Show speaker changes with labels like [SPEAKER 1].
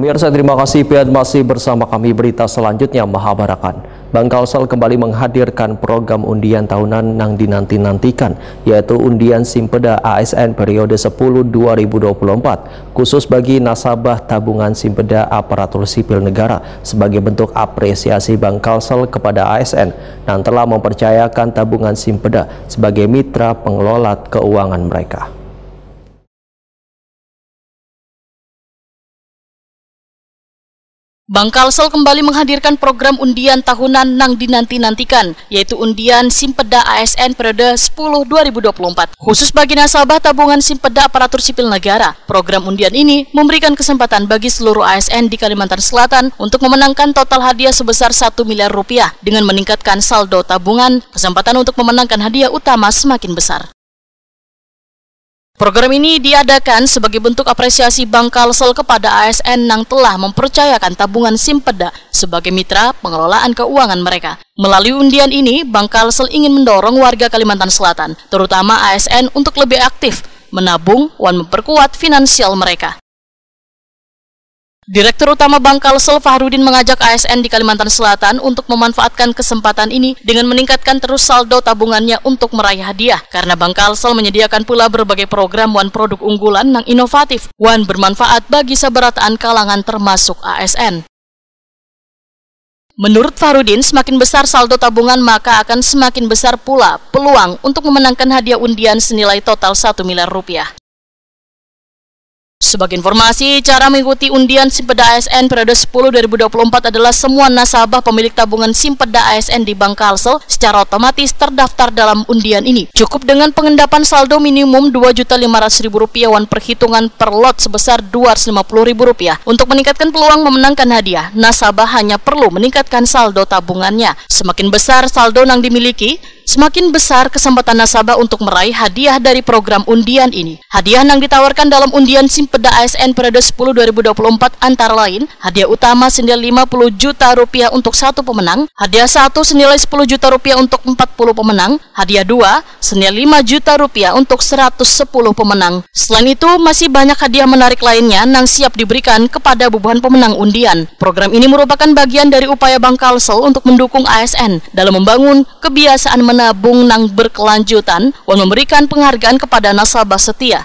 [SPEAKER 1] Pemirsa, terima kasih masih bersama kami. Berita selanjutnya, Mahabarakan. Bank Kalsel kembali menghadirkan program undian tahunan yang dinanti-nantikan, yaitu undian Simpeda ASN periode 10-2024, khusus bagi nasabah tabungan Simpeda aparatur sipil negara sebagai bentuk apresiasi Bank Kalsel kepada ASN yang telah mempercayakan tabungan Simpeda sebagai mitra pengelola keuangan mereka.
[SPEAKER 2] Bank Kalsel kembali menghadirkan program undian tahunan yang dinanti-nantikan, yaitu undian Simpeda ASN periode 10-2024. Khusus bagi nasabah tabungan Simpeda aparatur sipil negara, program undian ini memberikan kesempatan bagi seluruh ASN di Kalimantan Selatan untuk memenangkan total hadiah sebesar 1 miliar rupiah. Dengan meningkatkan saldo tabungan, kesempatan untuk memenangkan hadiah utama semakin besar. Program ini diadakan sebagai bentuk apresiasi Bank Kalsel kepada ASN yang telah mempercayakan tabungan Simpeda sebagai mitra pengelolaan keuangan mereka. Melalui undian ini, Bank Kalsel ingin mendorong warga Kalimantan Selatan, terutama ASN, untuk lebih aktif menabung dan memperkuat finansial mereka. Direktur Utama Bank Kalsel Fahrudin mengajak ASN di Kalimantan Selatan untuk memanfaatkan kesempatan ini dengan meningkatkan terus saldo tabungannya untuk meraih hadiah, karena Bank Kalsel menyediakan pula berbagai program dan produk unggulan yang inovatif dan bermanfaat bagi sabarataan kalangan termasuk ASN. Menurut Fahrudin, semakin besar saldo tabungan maka akan semakin besar pula peluang untuk memenangkan hadiah undian senilai total 1 miliar rupiah. Sebagai informasi, cara mengikuti undian Simpeda ASN periode 10-2024 adalah semua nasabah pemilik tabungan Simpeda ASN di Bank Kalsel secara otomatis terdaftar dalam undian ini. Cukup dengan pengendapan saldo minimum Rp2.500.000 dan perhitungan per lot sebesar Rp250.000. Untuk meningkatkan peluang memenangkan hadiah, nasabah hanya perlu meningkatkan saldo tabungannya. Semakin besar saldo yang dimiliki, semakin besar kesempatan nasabah untuk meraih hadiah dari program undian ini. Hadiah yang ditawarkan dalam undian Simpeda ASN periode 10-2024 antara lain, hadiah utama senilai Rp50 juta untuk 1 pemenang, hadiah 1 senilai Rp10 juta untuk 40 pemenang, hadiah 2 senilai Rp5 juta untuk 110 pemenang. Selain itu, masih banyak hadiah menarik lainnya yang siap diberikan kepada bubuhan pemenang undian. Program ini merupakan bagian dari upaya Bank Kalsel untuk mendukung ASN dalam membangun kebiasaan menabung yang berkelanjutan dan memberikan penghargaan kepada nasabah setia.